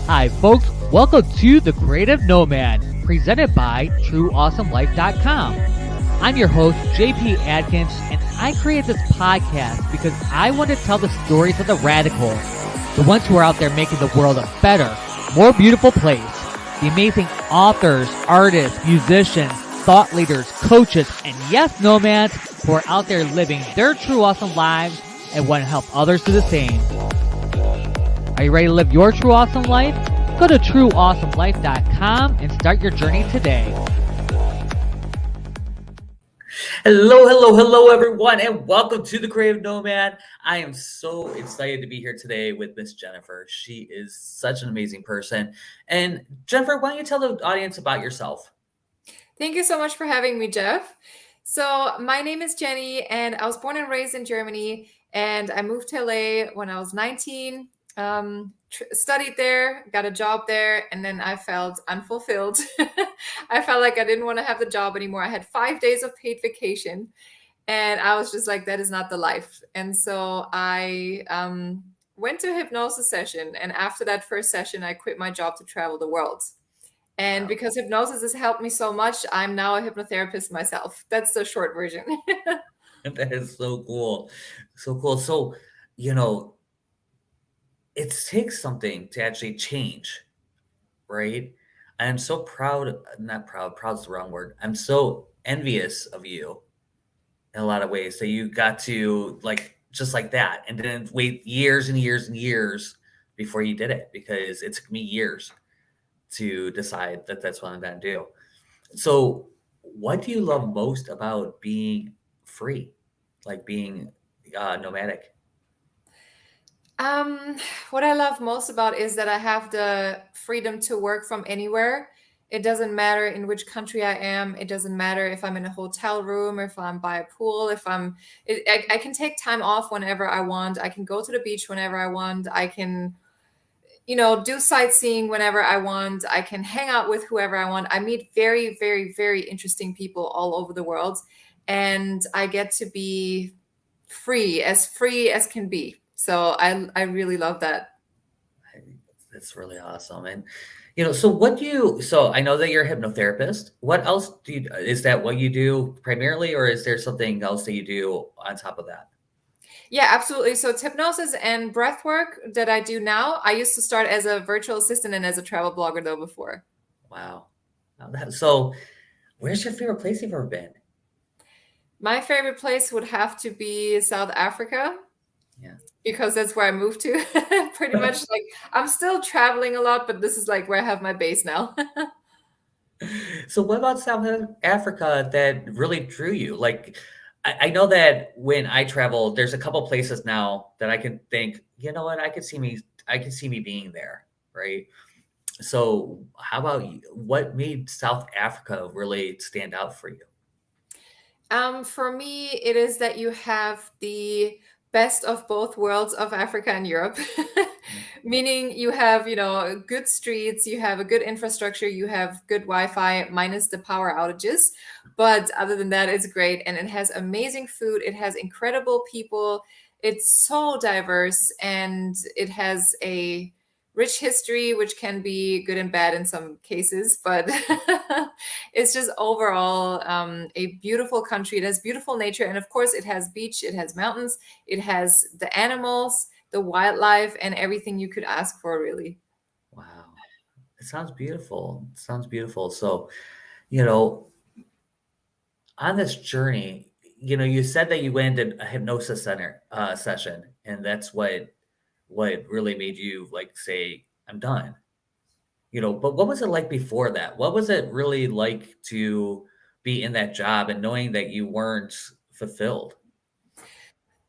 Hi, folks. Welcome to the Creative Nomad, presented by TrueAwesomeLife.com. I'm your host, JP Adkins, and I create this podcast because I want to tell the stories of the radicals, the ones who are out there making the world a better, more beautiful place. The amazing authors, artists, musicians, thought leaders, coaches, and yes, nomads who are out there living their true awesome lives and want to help others do the same. Are you ready to live your true awesome life? Go to TrueAwesomeLife.com and start your journey today. Hello, everyone, and welcome to the Creative Nomad. I am so excited to be here today with Miss Jennifer. She is such an amazing person. And Jennifer, why don't you tell the audience about yourself? Thank you so much for having me, Jeff. So my name is Jenny, and I was born and raised in Germany, and I moved to LA when I was 19. Studied there, got a job there, and then I felt unfulfilled. I felt like I didn't want to have the job anymore. I had 5 days of paid vacation, and I was just like, that is not the life. And so I went to a hypnosis session, and after that first session, I quit my job to travel the world. And Wow. because hypnosis has helped me so much, I'm now a hypnotherapist myself. That's the short version. That is so cool. So cool. So, you know, it takes something to actually change, right? I am so proud, not proud, proud's the wrong word. I'm so envious of you in a lot of ways that you got to like just like that and didn't wait years and years and years before you did it because it took me years to decide that that's what I'm going to do. So, what do you love most about being free, like being nomadic? Um, what I love most about is that I have the freedom to work from anywhere. It doesn't matter in which country I am. It doesn't matter if I'm in a hotel room or if I'm by a pool. I can take time off whenever I want. I can go to the beach whenever I want. I can, do sightseeing whenever I want. I can hang out with whoever I want. I meet very, very, very interesting people all over the world, and I get to be free as can be. So I really love that. I think that's really awesome. And so what do you? So I know that you're a hypnotherapist. What else do you? Is that what you do primarily, or is there something else that you do on top of that? Yeah, absolutely. So it's hypnosis and breath work that I do now. I used to start as a virtual assistant and as a travel blogger though before. Wow. So, where's your favorite place you've ever been? My favorite place would have to be South Africa Yeah. because that's where I moved to. Pretty much like I'm still traveling a lot, but this is like where I have my base now. So what about South Africa that really drew you? Like, I know that when I travel, there's a couple places now that I can think, you know what, I could see me being there, right? So how about you? What made South Africa really stand out for you? For me, it is that you have the best of both worlds of Africa and Europe. Yeah. Meaning you have, good streets, you have a good infrastructure, you have good Wi-Fi minus the power outages. But other than that, it's great. And it has amazing food, it has incredible people, it's so diverse, and it has a rich history, which can be good and bad in some cases, but it's just overall a beautiful country. It has beautiful nature, and of course, it has beach, it has mountains, it has the animals, the wildlife, and everything you could ask for, really. Wow. It sounds beautiful. It sounds beautiful. So, you know, on this journey, you said that you went in a hypnosis center session, and that's what really made you like say, I'm done. But what was it like before that? What was it really like to be in that job and knowing that you weren't fulfilled?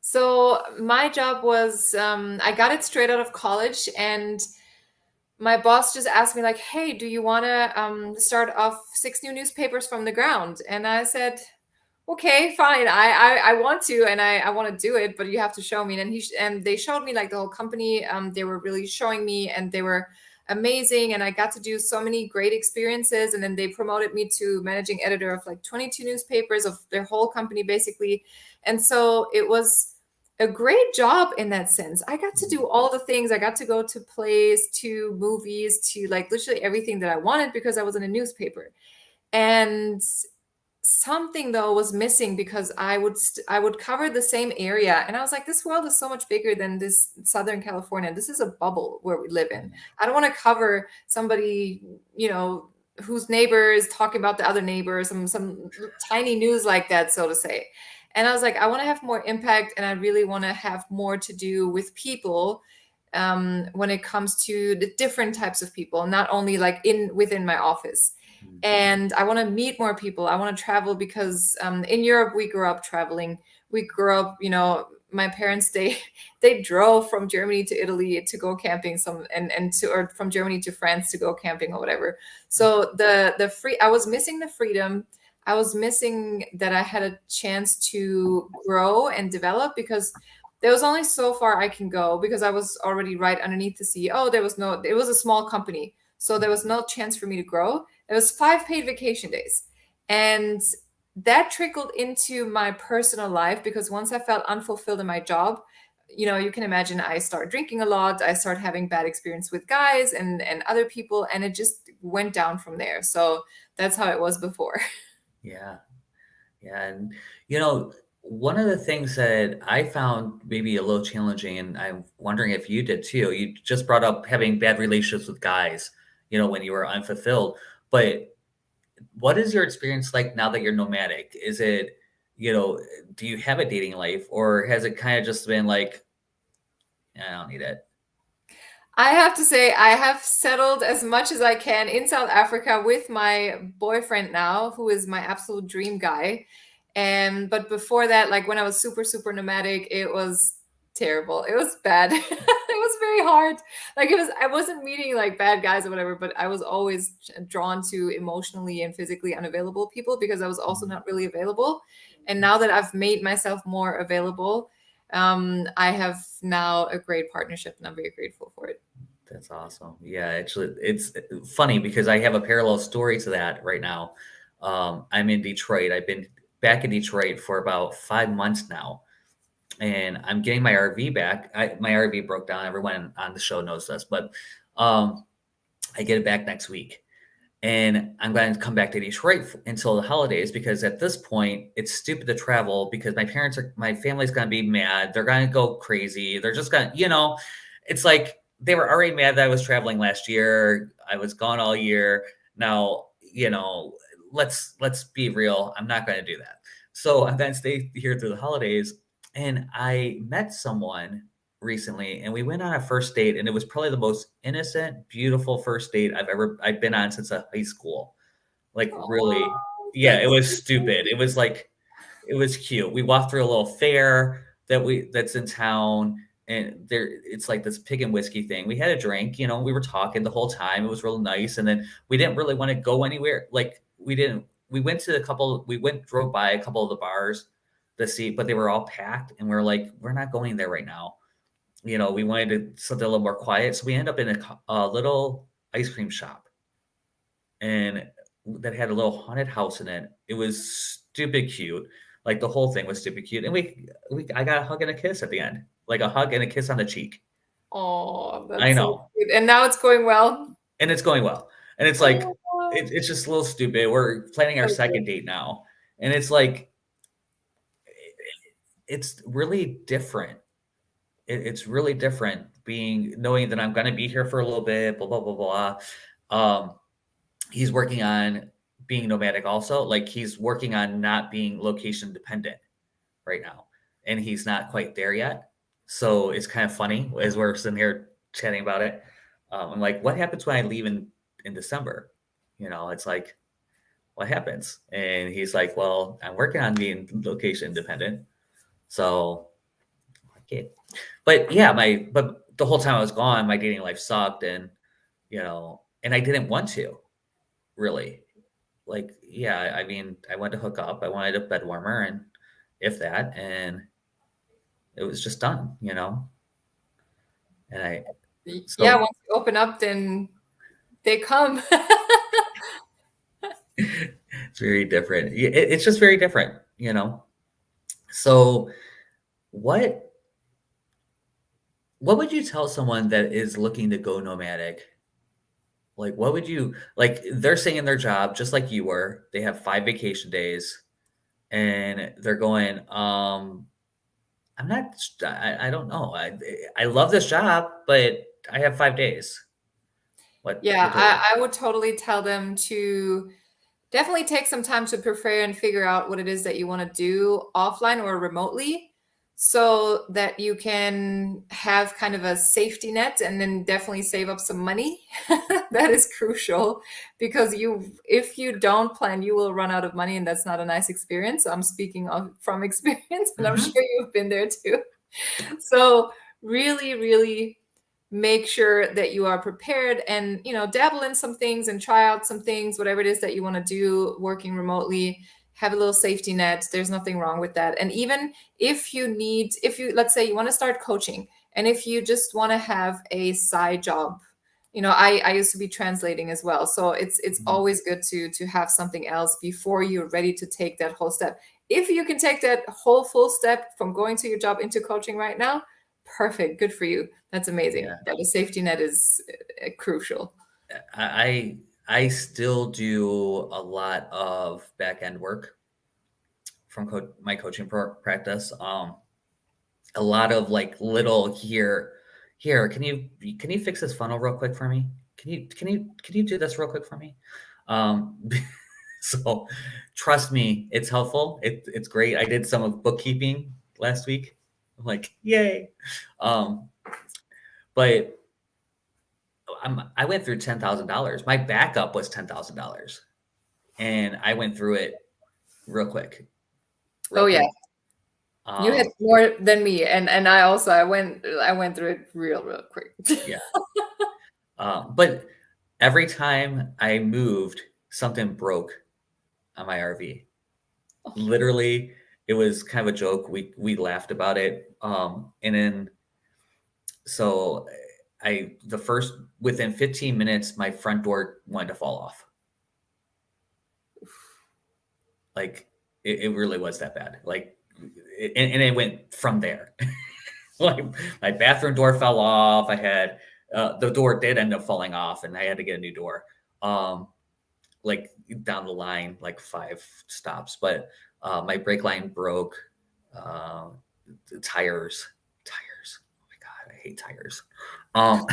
So my job was I got it straight out of college, and my boss just asked me like, "Hey, do you want to start off 6 new newspapers from the ground?" And I said, "Okay, fine. I want to, and I want to do it, but you have to show me." And and they showed me like the whole company. They were really showing me, and they were amazing. And I got to do so many great experiences. And then they promoted me to managing editor of like 22 newspapers of their whole company, basically. And so it was a great job in that sense. I got to do all the things. I got to go to plays, to movies, to like literally everything that I wanted because I was in a newspaper. And something though was missing because I would cover the same area, and I was like, this world is so much bigger than this Southern California. This is a bubble where we live in. I don't want to cover somebody, you know, whose neighbor is talking about the other neighbor, some tiny news like that, so to say. And I was like, I want to have more impact, and I really want to have more to do with people, when it comes to the different types of people, not only like in within my office. And I want to meet more people. I want to travel because in Europe we grew up traveling. We grew up, you know, my parents they drove from Germany to Italy to go camping, and to, or from Germany to France to go camping or whatever. So the free I was missing the freedom. I was missing that I had a chance to grow and develop because there was only so far I can go because I was already right underneath the CEO. It was a small company. So there was no chance for me to grow. It was 5 paid vacation days. And that trickled into my personal life because once I felt unfulfilled in my job, you know, you can imagine I started drinking a lot. I started having bad experience with guys and other people, and it just went down from there. So that's how it was before. Yeah. Yeah. And, you know, one of the things that I found maybe a little challenging, and I'm wondering if you did too, you just brought up having bad relationships with guys, you know, when you were unfulfilled. But what is your experience like now that you're nomadic? Is it, you know, do you have a dating life, or has it kind of just been like, I don't need it? I have to say, I have settled as much as I can in South Africa with my boyfriend now, who is my absolute dream guy. And but before that, like when I was super, super nomadic, it was terrible. It was bad. It was very hard. Like I wasn't meeting like bad guys or whatever, but I was always drawn to emotionally and physically unavailable people because I was also not really available. And now that I've made myself more available, I have now a great partnership and I'm very grateful for it. That's awesome. Yeah, actually, it's funny because I have a parallel story to that right now. I'm in Detroit. I've been back in Detroit for about 5 months now, and I'm getting my RV back. My RV broke down. Everyone on the show knows this, but um, I get it back next week. And I'm going to come back to Detroit until the holidays because at this point it's stupid to travel because my family's going to be mad. They're going to go crazy. They're just going to, you know, it's like they were already mad that I was traveling last year. I was gone all year. Now, you know, let's be real. I'm not going to do that. So I'm going to stay here through the holidays. And I met someone recently and we went on a first date, and it was probably the most innocent, beautiful first date I've been on since high school. Like really, Oh, yeah, it that's was stupid. It was like it was cute. We walked through a little fair that's in town, and there it's like this pig and whiskey thing. We had a drink, you know, we were talking the whole time. It was real nice. And then we didn't really want to go anywhere. Like we went to drove by a couple of the bars to see, but they were all packed, and we're like, we're not going there right now. You know, we wanted something a little more quiet. So we end up in a little ice cream shop, and that had a little haunted house in it. It was stupid cute. Like the whole thing was stupid cute. And I got a hug and a kiss at the end, like a hug and a kiss on the cheek. oh, I that's so know. cute. And now it's going well. And it's going well. And it's like, Oh, it's just a little stupid. We're planning our so second cute. date now. And it's like, it's really different. It's really different knowing that I'm going to be here for a little bit, blah, blah, blah, blah. He's working on being nomadic also. Like he's working on not being location dependent right now. And he's not quite there yet. So it's kind of funny as we're sitting here chatting about it. I'm like, what happens when I leave in December? You know, it's like, what happens? And he's like, well, I'm working on being location dependent. So, okay. But yeah, but the whole time I was gone, my dating life sucked. And, you know, and I didn't want to really. Like, yeah, I mean, I went to hook up. I wanted a bed warmer, and if that, and it was just done, you know. And Yeah, so once you open up, then they come. it's very different. It's just very different, you know. So what? what would you tell someone that is looking to go nomadic? Like, what would you like? They're saying in their job, just like you were, they have 5 vacation days, and they're going, I'm not, I don't know. I love this job, but I have 5 days. Yeah, What do I do? I would totally tell them to definitely take some time to prepare and figure out what it is that you want to do offline or remotely so that you can have kind of a safety net and then definitely save up some money. That is crucial because if you don't plan, you will run out of money and that's not a nice experience. So I'm speaking from experience and I'm Mhm. sure you've been there too. So really, really make sure that you are prepared and dabble in some things and try out some things, whatever it is that you want to do working remotely. Have a little safety net. There's nothing wrong with that. And even if you let's say you want to start coaching, and if you just want to have a side job, I used to be translating as well, so it's Mhm. always good to have something else before you're ready to take that whole step. If you can take that whole full step from going to your job into coaching right now, perfect, good for you. That's amazing. Yeah. But a safety net is crucial. I still do a lot of back end work from my coaching practice. A lot of like little here. Can you fix this funnel real quick for me? Can you do this real quick for me? Um, so trust me, it's helpful. It's great. I did some of bookkeeping last week. I'm like, yay. Um, but I went through $10,000. My backup was $10,000, and I went through it real quick, Oh real yeah, quick. you had Um, more than me, and I went through it real quick. yeah. But every time I moved, something broke on my RV. Literally, it was kind of a joke. We laughed about it. And then so I the first within 15 minutes, my front door wanted to fall off. Like it really was that bad. Like, and it went from there. Like my bathroom door fell off. I had the door did end up falling off, and I had to get a new door. Um, like down the line, like 5 stops. But my brake line broke. Uh, the tires. Oh my god, I hate tires. Um,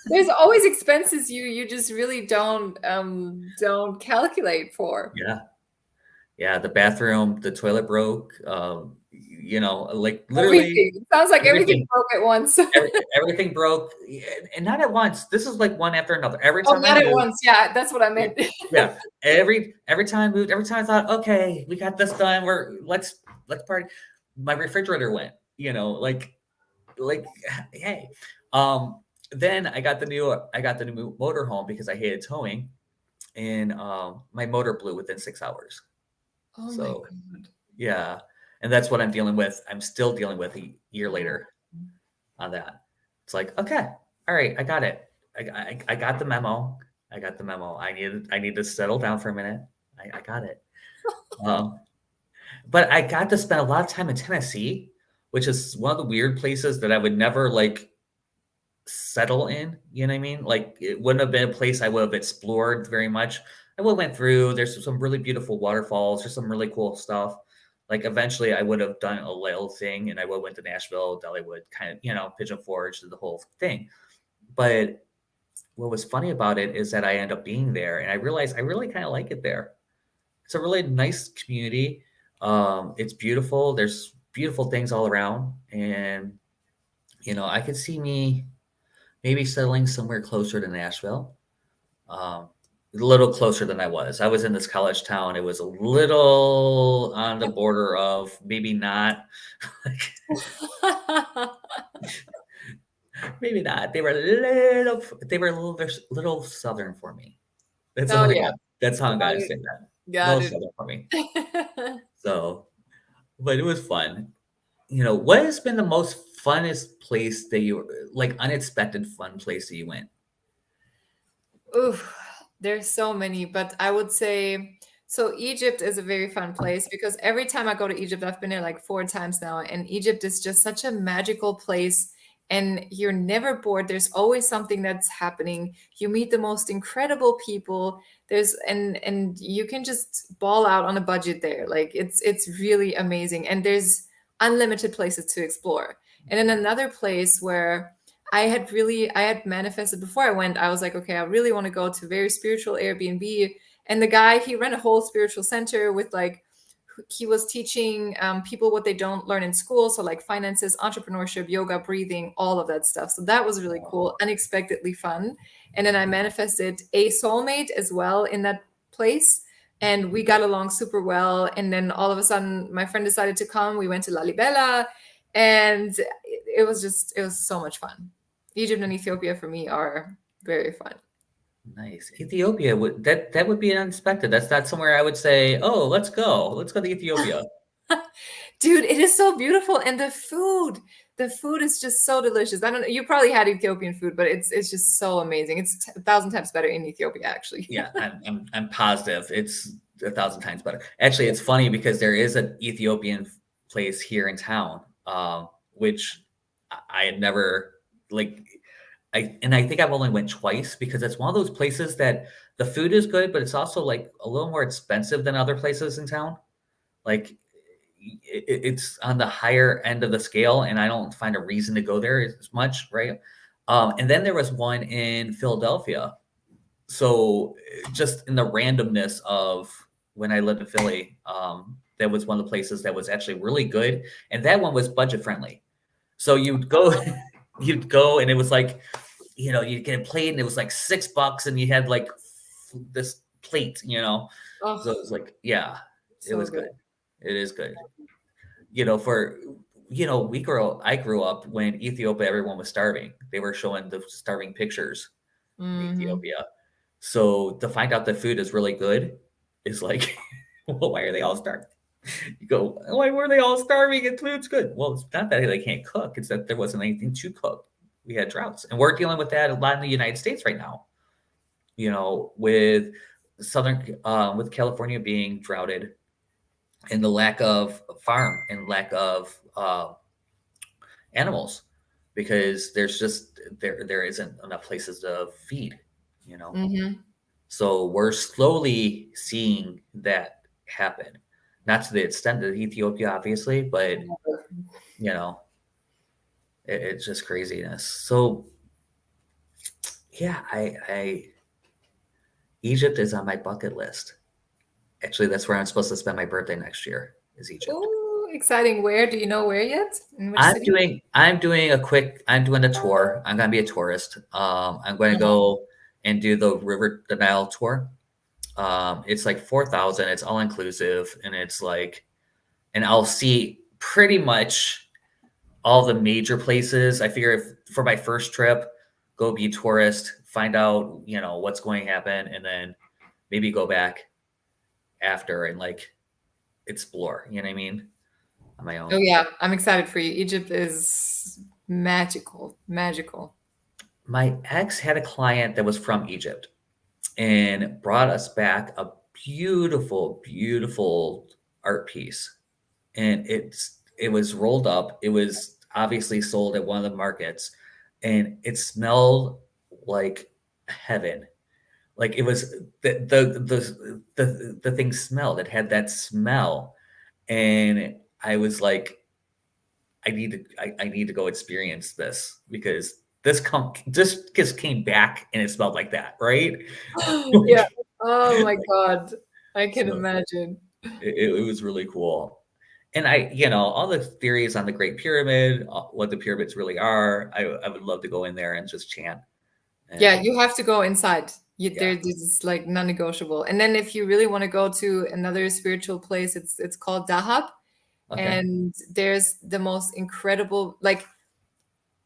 There's always expenses you just really don't calculate for. yeah, yeah. The bathroom, the toilet broke. Like literally Everything. It sounds like everything everything. broke at once. Every, everything broke, and not at once. This is like one after another. Every Oh, time I not at moved, once. Yeah, that's what I yeah, meant. yeah. Every time I moved, every time I thought, okay, we got this done. Let's party. My refrigerator went. Like hey. Then I got the new motor home because I hated towing, and my motor blew within 6 hours. Oh my So God. yeah, and that's what I'm dealing with. I'm still dealing with a year Oh. later on that. It's like, okay, all right, I got it. I got the memo. I got the memo. I need to settle down for a minute. I got it. Um, but I got to spend a lot of time in Tennessee, which is one of the weird places that I would never like settle in. You know what I mean? Like it wouldn't have been a place I would have explored very much. I would have went through. There's some really beautiful waterfalls. There's some really cool stuff. Like eventually, I would have done a little thing, and I would have went to Nashville, Dollywood, kind of Pigeon Forge, the whole thing. But what was funny about it is that I end up being there, and I realized I really kind of like it there. It's a really nice community. It's beautiful. There's beautiful things all around, and I could see me maybe settling somewhere closer to Nashville. A little closer than I was. I was in this college town. It was a little on the border of maybe not, like, maybe not. They were a little southern for me. That's Oh all I yeah, got. That's how I'm got gonna it. say that. A Got little it. southern for me. So, but it was fun. What has been the most funnest place that you like unexpected fun place that you went? Oof, there's so many, but I would say so Egypt is a very fun place because every time I go to Egypt, I've been there like 4 times now, and Egypt is just such a magical place. and you're never bored. There's always something that's happening. You meet the most incredible people. There's and you can just ball out on a budget there. Like it's really amazing, and there's unlimited places to explore. And then another place where I had manifested before I went, I was like, okay, I really want to go to very spiritual Airbnb. And the guy, he ran a whole spiritual center with like, he was teaching people what they don't learn in school. So like finances, entrepreneurship, yoga, breathing, all of that stuff. So that was really cool, unexpectedly fun. And then I manifested a soulmate as well in that place. And we got along super well. And then all of a sudden, my friend decided to come. We went to Lalibela, and it was so much fun. Egypt and Ethiopia for me are very fun. Nice. Ethiopia would that would be unexpected. That's not somewhere I would say, "Oh, let's go. Let's go to Ethiopia." Dude, it is so beautiful, and the food is just so delicious. I don't know, you probably had Ethiopian food, but it's just so amazing. It's a thousand times better in Ethiopia, actually. Yeah, I'm positive it's 1,000 times better. Actually, it's funny because there is an Ethiopian place here in town, which I had never like. I think I've only went twice because it's one of those places that the food is good, but it's also like a little more expensive than other places in town. Like it's on the higher end of the scale, and I don't find a reason to go there as much, right? And then there was one in Philadelphia. So just in the randomness of when I lived in Philly, that was one of the places that was actually really good, and that one was budget friendly. So you'd go, you'd go, and it was like, you'd get a plate, and it was like $6, and you had like this plate, Oh, So it was like, yeah, it so was good. good. It is good. I grew up when Ethiopia, everyone was starving. They were showing the starving pictures in Hmm. Ethiopia. So to find out that food is really good is like, well, why are they all starving? You go, why were they all starving and food's good? Well, it's not that they can't cook, it's that there wasn't anything to cook. We had droughts. And we're dealing with that a lot in the United States right now, with with California being droughted and the lack of farm and lack of animals because there isn't enough places to feed, you know. Hmm. So we're slowly seeing that happen. Not to the extent of Ethiopia, obviously, but you know, it's just craziness. So yeah, I Egypt is on my bucket list. Actually, that's where I'm supposed to spend my birthday next year, is Egypt. Oh, exciting. Where? Do you know where yet? In which city? I'm doing a tour. I'm gonna be a tourist. I'm going to Uh-huh. go and do the Nile tour. It's like 4,000. It's all inclusive, and it's like, and I'll see pretty much all the major places. I figure if for my first trip, go be a tourist, find out, what's going to happen, and then maybe go back after and like explore, you know what I mean? On my Oh own. yeah, I'm excited for you. Egypt is magical, magical. My ex had a client that was from Egypt and brought us back a beautiful, beautiful art piece. And it was rolled up. It was obviously sold at one of the markets, and it smelled like heaven. Like it was the thing smelled. It had that smell, and I was like, I need to go experience this because this just came back and it smelled like that, right? Yeah. Like, Oh my God. I can so imagine. it was really cool. And all the theories on the Great Pyramid, what the pyramids really are, I would love to go in there and just chant. Yeah, And you have to go inside. yeah, This is like non-negotiable. And then if you really want to go to another spiritual place, it's called Dahab. okay. And there's the most incredible, like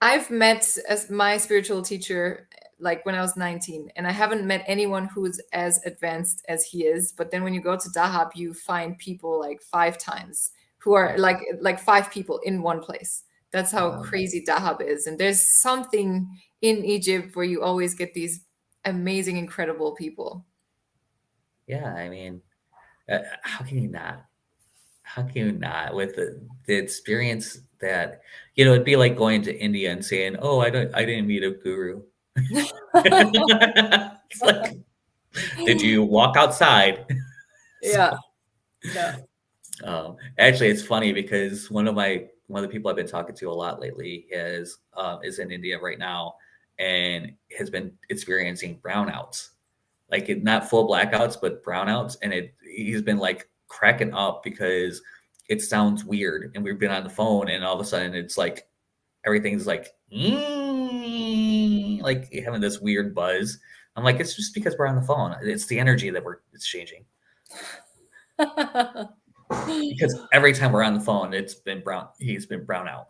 I've met as my spiritual teacher like when I was 19, and I haven't met anyone who's as advanced as he is. But then when you go to Dahab, you find people like five times who are Yeah. like five people in one place. That's how Wow. crazy Dahab is. And there's something in Egypt where you always get these amazing, incredible people. Yeah, I mean, how can you not? How can you not with the experience? that, it'd be like going to India and saying, "Oh, I didn't meet a guru." It's like, did you walk outside? Yeah. Yeah. Actually, it's funny because one of the people I've been talking to a lot lately is in India right now and has been experiencing brownouts, like not full blackouts, but brownouts, and he's been like cracking up because it sounds weird, and we've been on the phone, and all of a sudden it's like everything's like like having this weird buzz. I'm like, it's just because we're on the phone. It's the energy that it's changing. Because every time we're on the phone, he's been brown out.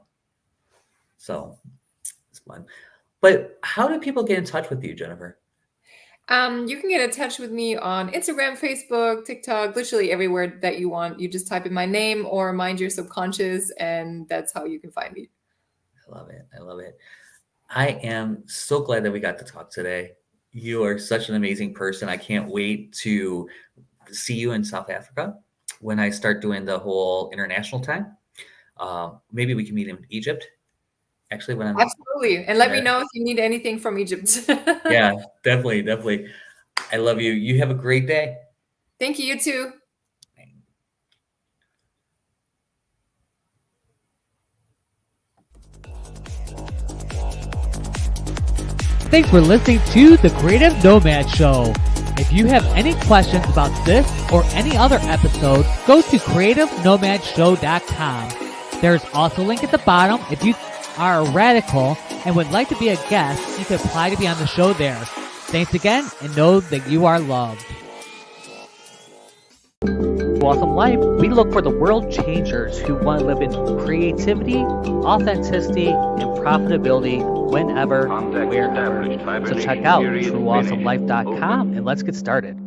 So it's fun. But how do people get in touch with you, Jennifer? You can get in touch with me on Instagram, Facebook, TikTok, literally everywhere that you want. You just type in my name or Mind Your Subconscious, and that's how you can find me. I love it. I love it. I am so glad that we got to talk today. You are such an amazing person. I can't wait to see you in South Africa when I start doing the whole international time. Maybe we can meet in Egypt. Actually, when I'm absolutely, and let me know if you need anything from Egypt. Yeah, definitely. I love you. You have a great day. Thank you. You too. Thanks for listening to the Creative Nomad Show. If you have any questions about this or any other episode, go to creativenomadshow.com. There's also a link at the bottom. If you are a radical and would like to be a guest, you can apply to be on the show there. Thanks again, and know that you are loved. Awesome Life, we look for the world changers who want to live in creativity, authenticity, and profitability whenever, wherever. So check out trueawesomelife.com and let's get started.